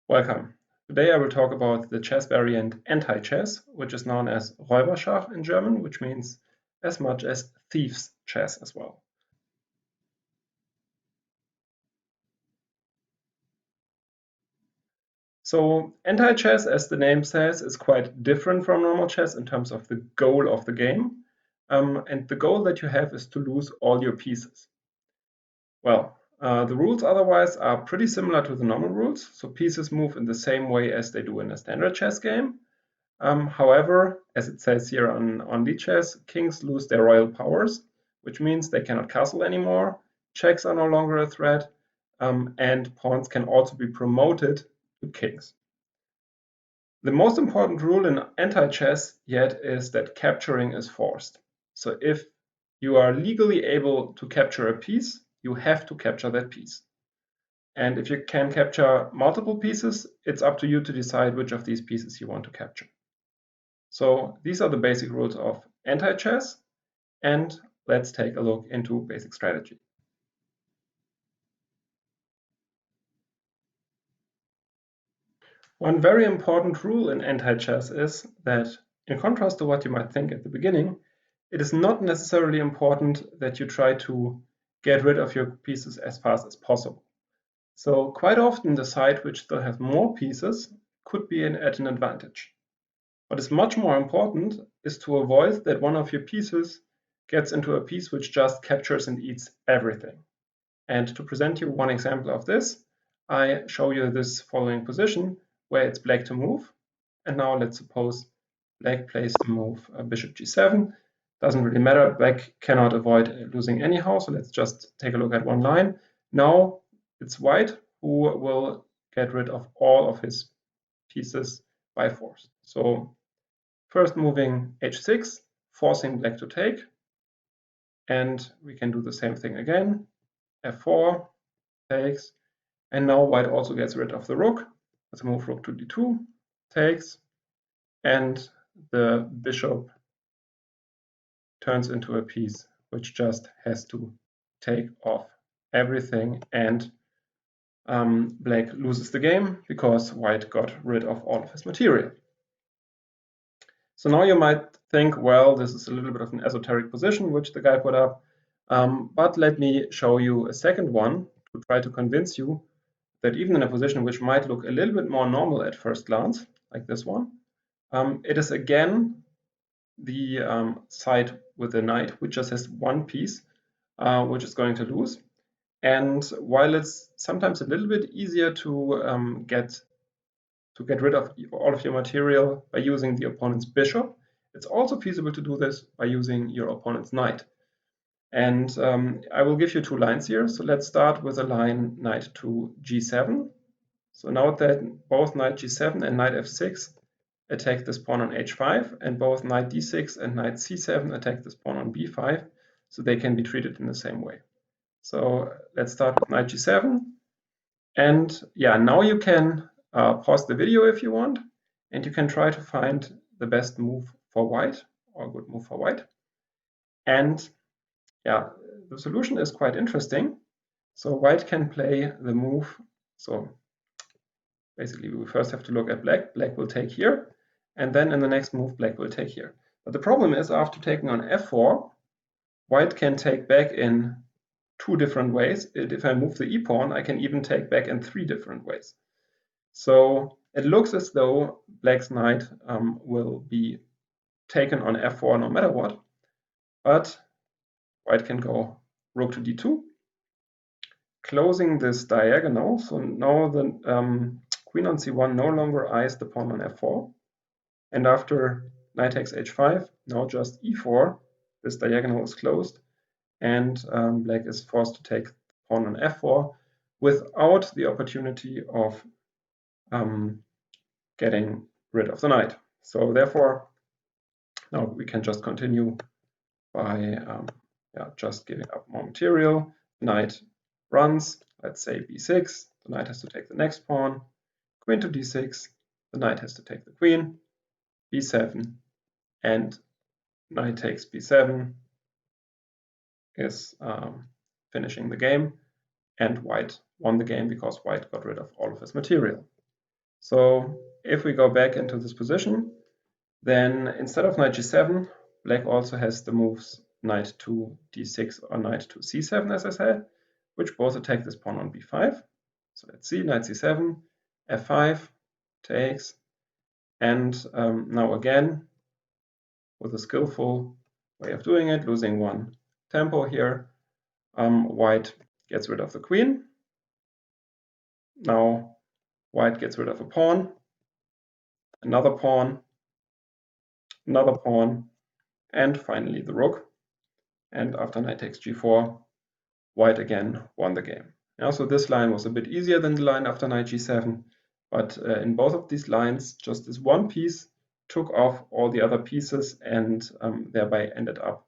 Welcome. Today I will talk about the chess variant Antichess, which is known as Räuberschach in German, which means as much as thieves' chess as well. So anti-chess, as the name says, is quite different from normal chess in terms of the goal of the game. And the goal that you have is to lose all your pieces. Well, the rules otherwise are pretty similar to the normal rules. So pieces move in the same way as they do in a standard chess game. However, as it says here on lichess, kings lose their royal powers, which means they cannot castle anymore, checks are no longer a threat, and pawns can also be promoted to kings. The most important rule in anti-chess yet is that capturing is forced. So if you are legally able to capture a piece, you have to capture that piece. And if you can capture multiple pieces, it's up to you to decide which of these pieces you want to capture. So these are the basic rules of anti-chess, and let's take a look into basic strategy. One very important rule in anti-chess is that, in contrast to what you might think at the beginning, it is not necessarily important that you try to get rid of your pieces as fast as possible. So quite often the side which still has more pieces could be at an advantage. What is much more important is to avoid that one of your pieces gets into a piece which just captures and eats everything. And to present you one example of this, I show you this following position where it's black to move. And now let's suppose black plays the move bishop g7. Doesn't really matter, black cannot avoid losing anyhow, so let's just take a look at one line. Now it's white who will get rid of all of his pieces by force. So first moving h6, forcing black to take, and we can do the same thing again. f4 takes, and now white also gets rid of the rook. Let's move rook to d2, takes, and the bishop turns into a piece which just has to take off everything, and black loses the game because white got rid of all of his material. So now you might think, well, this is a little bit of an esoteric position which the guy put up, but let me show you a second one to try to convince you that even in a position which might look a little bit more normal at first glance, like this one, it is again the side with the knight, which just has one piece, which is going to lose. And while it's sometimes a little bit easier to get rid of all of your material by using the opponent's bishop, it's also feasible to do this by using your opponent's knight. And I will give you two lines here. So let's start with a line knight to g7. So note that both knight g7 and knight f6 attack this pawn on h5, and both knight d6 and knight c7 attack this pawn on b5, so they can be treated in the same way. So let's start with knight g7. And yeah, now you can pause the video if you want, and you can try to find the best move for white, or a good move for white. And yeah, the solution is quite interesting. So white can play the move. So basically, we first have to look at black. Black will take here, and then in the next move, black will take here. But the problem is, after taking on f4, white can take back in two different ways. If I move the e-pawn, I can even take back in three different ways. So it looks as though black's knight will be taken on f4 no matter what, but white can go rook to d2, closing this diagonal. So now the queen on c1 no longer eyes the pawn on f4, and after knight takes h5, now just e4, this diagonal is closed, and black is forced to take the pawn on f4 without the opportunity of getting rid of the knight. So therefore, now we can just continue by just giving up more material. Knight runs, let's say b6, the knight has to take the next pawn, queen to d6, the knight has to take the queen, b7, and knight takes b7 is finishing the game, and white won the game because white got rid of all of his material. So if we go back into this position, then instead of knight g7, black also has the moves knight to d6 or knight to c7, as I said, which both attack this pawn on b5. So let's see, knight c7, f5, takes, and now again, with a skillful way of doing it, losing one tempo here, white gets rid of the queen. Now white gets rid of a pawn, another pawn, and finally the rook. And after knight takes g4, white again won the game. Now, so this line was a bit easier than the line after knight g7, but in both of these lines, just this one piece took off all the other pieces and thereby ended up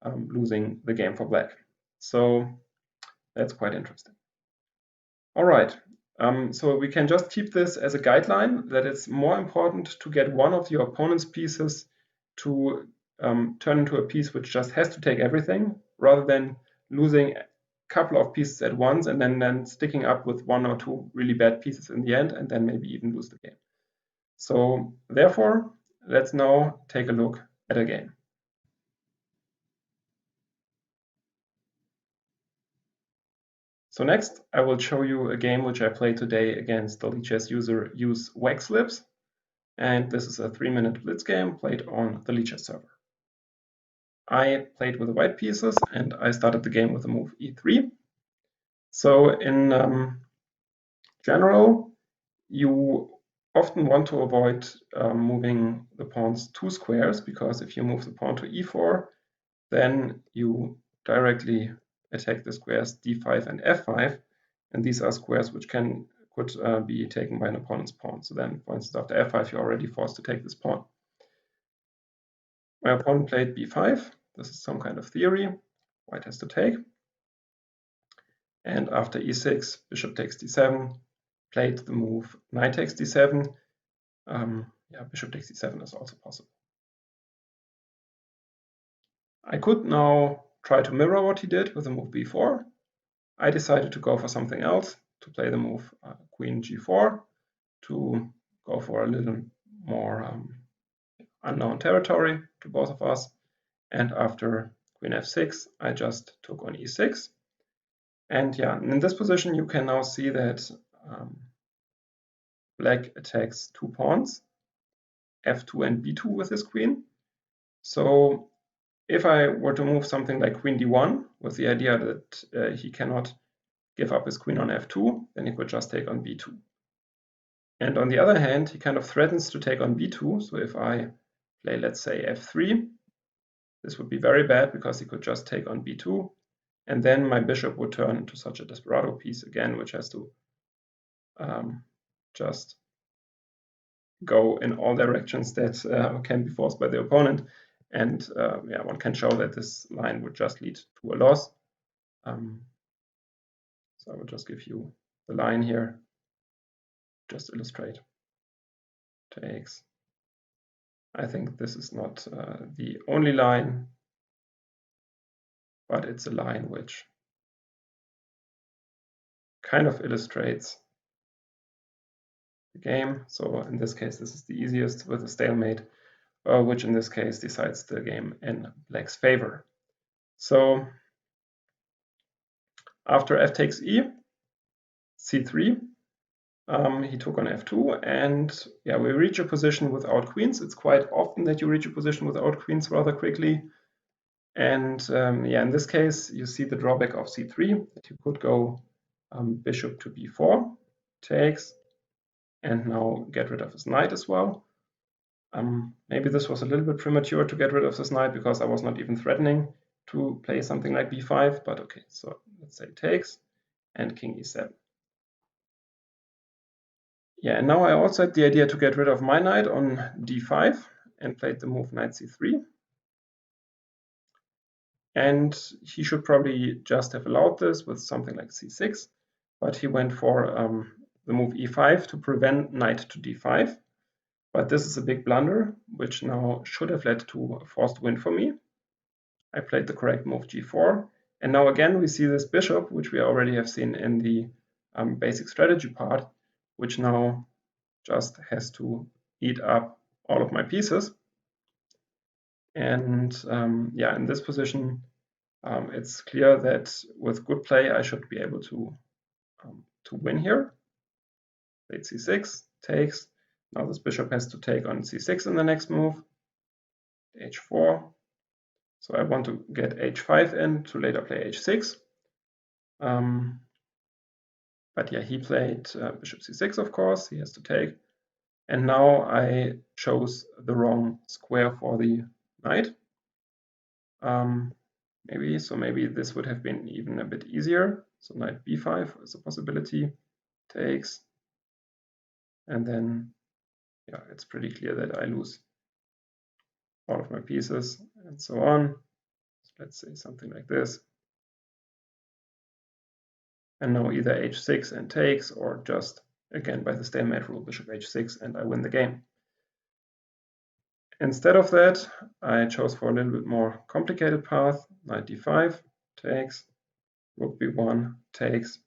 losing the game for black. So that's quite interesting. All right, so we can just keep this as a guideline that it's more important to get one of your opponent's pieces to turn into a piece which just has to take everything, rather than losing a couple of pieces at once and then sticking up with one or two really bad pieces in the end and then maybe even lose the game. So therefore, let's now take a look at a game. So next, I will show you a game which I played today against the lichess user usewaxlips. And this is a 3-minute blitz game played on the lichess server. I played with the white pieces and I started the game with the move e3. So in general, you often want to avoid moving the pawns 2 squares, because if you move the pawn to e4, then you directly attack the squares d5 and f5, and these are squares which could be taken by an opponent's pawn. So then, for instance, after f5, you're already forced to take this pawn. My opponent played b5. This is some kind of theory. White has to take. And after e6, bishop takes d7, played the move knight takes d7. Bishop takes d7 is also possible. I could now try to mirror what he did with the move b4. I decided to go for something else, to play the move queen g4, to go for a little more unknown territory to both of us. And after queen f6, I just took on e6. And yeah, in this position, you can now see that black attacks 2 pawns, f2 and b2 with his queen. So if I were to move something like queen d1 with the idea that he cannot give up his queen on f2, then he could just take on b2. And on the other hand, he kind of threatens to take on b2. So if I play, let's say, f3, this would be very bad because he could just take on b2. And then my bishop would turn into such a desperado piece again, which has to just go in all directions that can be forced by the opponent. And one can show that this line would just lead to a loss. So I will just give you the line here, just illustrate. Takes. I think this is not the only line, but it's a line which kind of illustrates the game. So in this case, this is the easiest with a stalemate, which in this case decides the game in black's favor. So after f takes e, c3, he took on f2, and yeah, we reach a position without queens. It's quite often that you reach a position without queens rather quickly. And in this case, you see the drawback of c3, that you could go bishop to b4, takes, and now get rid of his knight as well. Maybe this was a little bit premature to get rid of this knight, because I was not even threatening to play something like b5, but okay, so let's say takes, and king e7. Yeah, and now I also had the idea to get rid of my knight on d5 and played the move knight c3. And he should probably just have allowed this with something like c6, but he went for the move e5 to prevent knight to d5. But this is a big blunder, which now should have led to a forced win for me. I played the correct move g4. And now again, we see this bishop, which we already have seen in the basic strategy part, which now just has to eat up all of my pieces. And yeah, in this position, it's clear that with good play, I should be able to win here. Played c6, takes. Now this bishop has to take on c6 in the next move. h4. So I want to get h5 in to later play h6. But yeah, he played bishop c6, of course. He has to take. And now I chose the wrong square for the knight. Maybe this would have been even a bit easier. So knight b5 is a possibility. Takes. And then, yeah, it's pretty clear that I lose all of my pieces and so on. So let's say something like this. And now either h6 and takes, or just, again, by the stalemate rule, bishop h6, and I win the game. Instead of that, I chose for a little bit more complicated path. Knight d5, takes, rook b1, takes,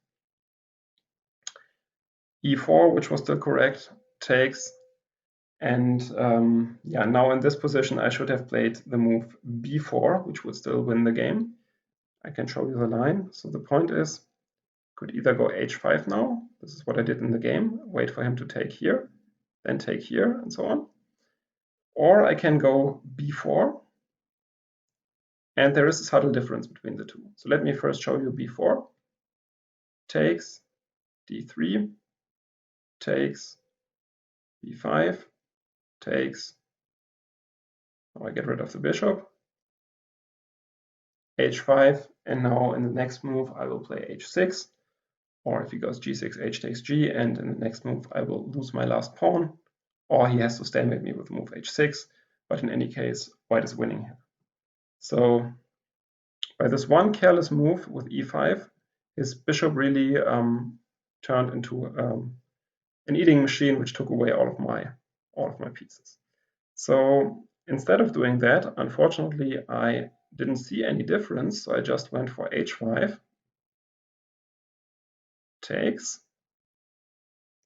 e4, which was still correct, takes. And yeah, now in this position, I should have played the move b4, which would still win the game. I can show you the line. So the point is, could either go h5 now. This is what I did in the game. Wait for him to take here, then take here, and so on. Or I can go b4. And there is a subtle difference between the two. So let me first show you b4. Takes, d3, takes, b5, takes. Now I get rid of the bishop. h5, and now in the next move I will play h6. Or if he goes g6, h takes g, and in the next move I will lose my last pawn. Or he has to stalemate me with move h6. But in any case, white is winning here. So by this one careless move with e5, his bishop really turned into an eating machine, which took away all of my pieces. So instead of doing that, unfortunately, I didn't see any difference. So I just went for h5, takes.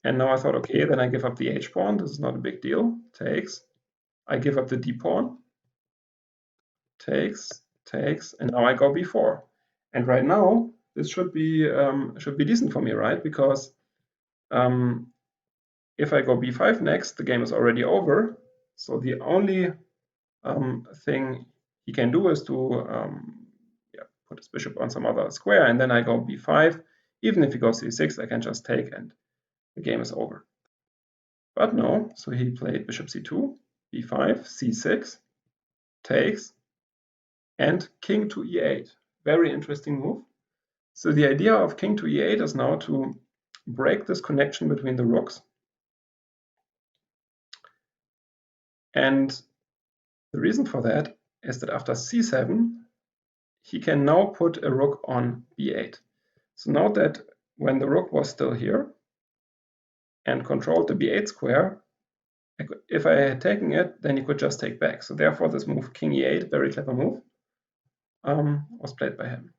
And now I thought, okay, then I give up the h pawn. This is not a big deal. Takes. I give up the d pawn. Takes, takes, and now I go b4. And right now, this should be decent for me, right? Because if I go b5 next, the game is already over. So the only thing he can do is to put his bishop on some other square, and then I go b5. Even if he goes c6, I can just take, and the game is over. But no, so he played bishop c2, b5, c6, takes, and king to e8. Very interesting move. So the idea of king to e8 is now to break this connection between the rooks. And the reason for that is that after c7, he can now put a rook on b8. So note that when the rook was still here and controlled the b8 square, if I had taken it, then he could just take back. So therefore, this move, king e8, very clever move, was played by him.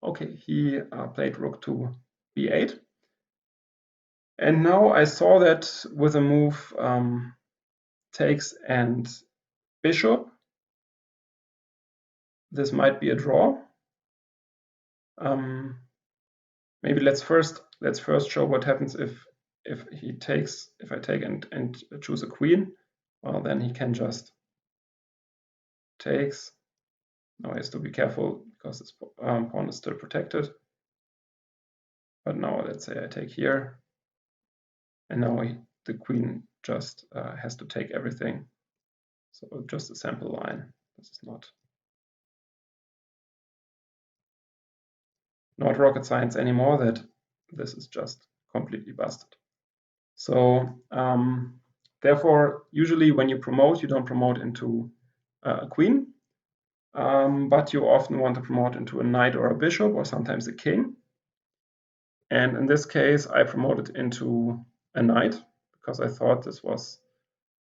Okay, he played rook to b8. And now I saw that with a move takes and bishop, this might be a draw. Maybe let's first show what happens if I take and choose a queen. Well, then he can just takes. Now he has to be careful because this pawn is still protected. But now let's say I take here, and now the queen just has to take everything. So just a sample line. This is not rocket science anymore, that this is just completely busted. So therefore, usually when you promote, you don't promote into a queen, but you often want to promote into a knight or a bishop, or sometimes a king. And in this case, I promoted into a knight because I thought this was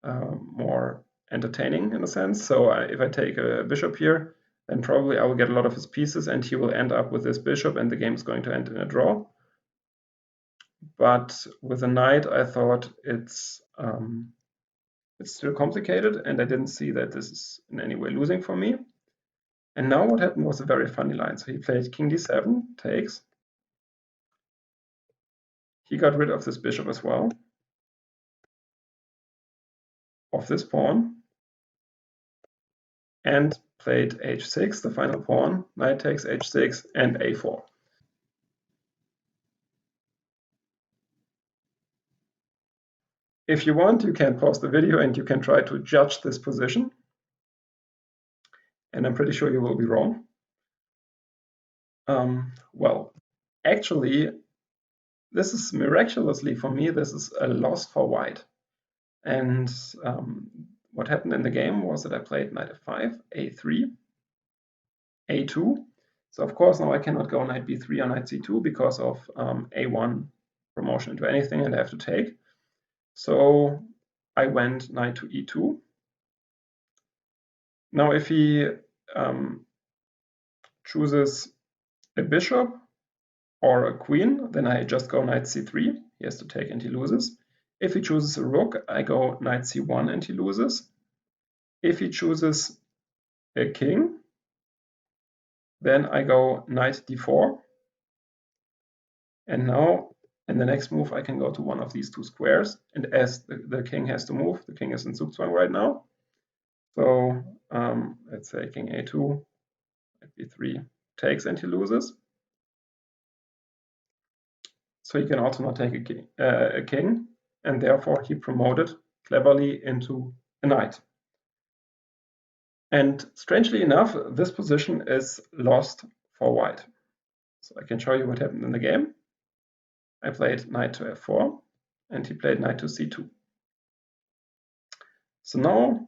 more entertaining in a sense. So if I take a bishop here, then probably I will get a lot of his pieces, and he will end up with this bishop, and the game is going to end in a draw. but with a knight I thought it's still complicated, and I didn't see that this is in any way losing for me. And now what happened was a very funny line. So he played king d7, takes. He got rid of this bishop as well, of this pawn, and played h6, the final pawn, knight takes h6, and a4. If you want, you can pause the video and you can try to judge this position. And I'm pretty sure you will be wrong. Well, actually, this is miraculously for me, this is a loss for white. And what happened in the game was that I played knight f5, a3, a2. So of course now I cannot go knight b3 or knight c2 because of a1 promotion into anything, and I have to take. So I went knight to e2. Now if he chooses a bishop or a queen, then I just go knight c3. He has to take and he loses. If he chooses a rook, I go knight c1 and he loses. If he chooses a king, then I go knight d4. And now in the next move, I can go to one of these two squares. And as the king has to move, the king is in Zugzwang right now. So let's say king a2, b3 takes and he loses. So he can also not take a king, and therefore he promoted cleverly into a knight. And strangely enough, this position is lost for white. So I can show you what happened in the game. I played knight to f4, and he played knight to c2. So now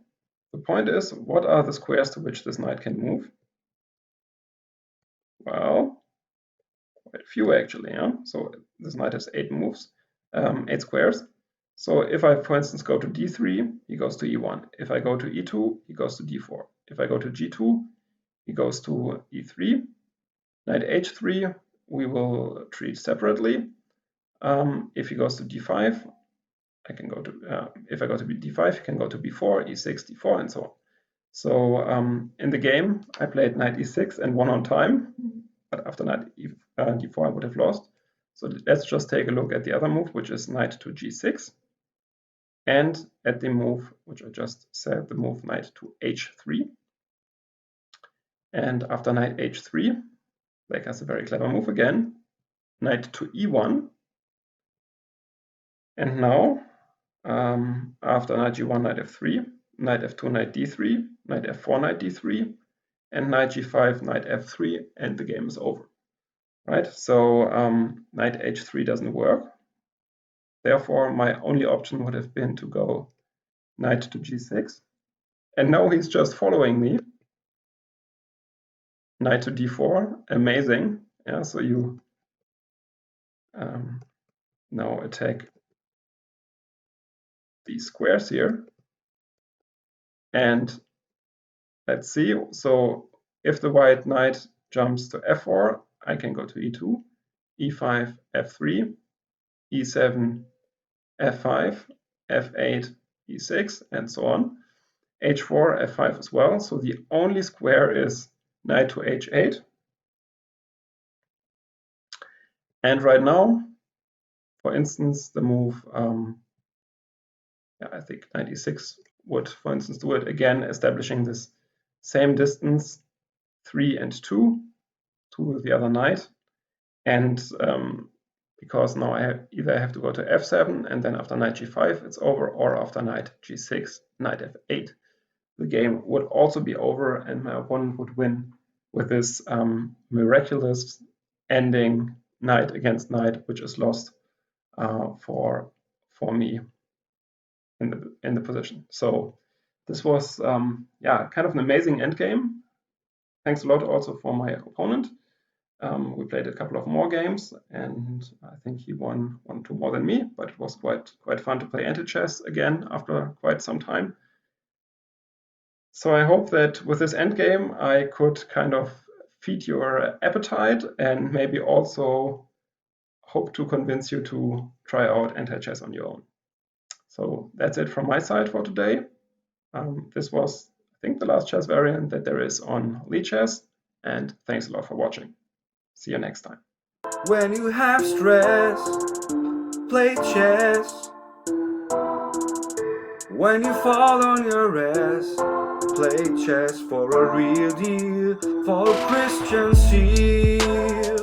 the point is, what are the squares to which this knight can move? Well, quite a few actually. Yeah? So this knight has 8 moves, 8 squares. So if I, for instance, go to d3, he goes to e1. If I go to e2, he goes to d4. If I go to g2, he goes to e3. Knight h3, we will treat separately. If he goes to d5, I can go to, if I go to d5, he can go to b4, e6, d4, and so on. So in the game, I played knight e6 and won on time, but after knight d4, I would have lost. So let's just take a look at the other move, which is knight to g6, and at the move, which I just said, the move knight to h3. And after knight h3, black has a very clever move again, knight to e1. And now, after knight g1, knight f3, knight f2, knight d3, knight f4, knight d3, and knight g5, knight f3, and the game is over. Right? So knight h3 doesn't work. Therefore, my only option would have been to go knight to g6. And now he's just following me. Knight to d4, amazing. Yeah, so you now attack these squares here. And let's see. So if the white knight jumps to f4, I can go to e2, e5, f3, e7, f5, f8, e6, and so on. h4, f5 as well. So the only square is knight to h8. And right now, for instance, the move, I think knight e6 would, for instance, do it again, establishing this same distance, 3 and 2, to the other knight. And because now I either have to go to f7, and then after knight g5 it's over, or after knight g6, knight f8, the game would also be over, and my opponent would win with this miraculous ending knight against knight, which is lost for me in the position. So this was kind of an amazing endgame. Thanks a lot also for my opponent. We played a couple of more games, and I think he won 1-2 more than me, but it was quite fun to play Antichess again after quite some time. So I hope that with this endgame I could kind of feed your appetite and maybe also hope to convince you to try out anti-chess on your own. So that's it from my side for today. This was, I think, the last chess variant that there is on lichess, and thanks a lot for watching. See you next time. When you have stress, play chess. When you fall on your ass, play chess for a real deal, for Christian seal.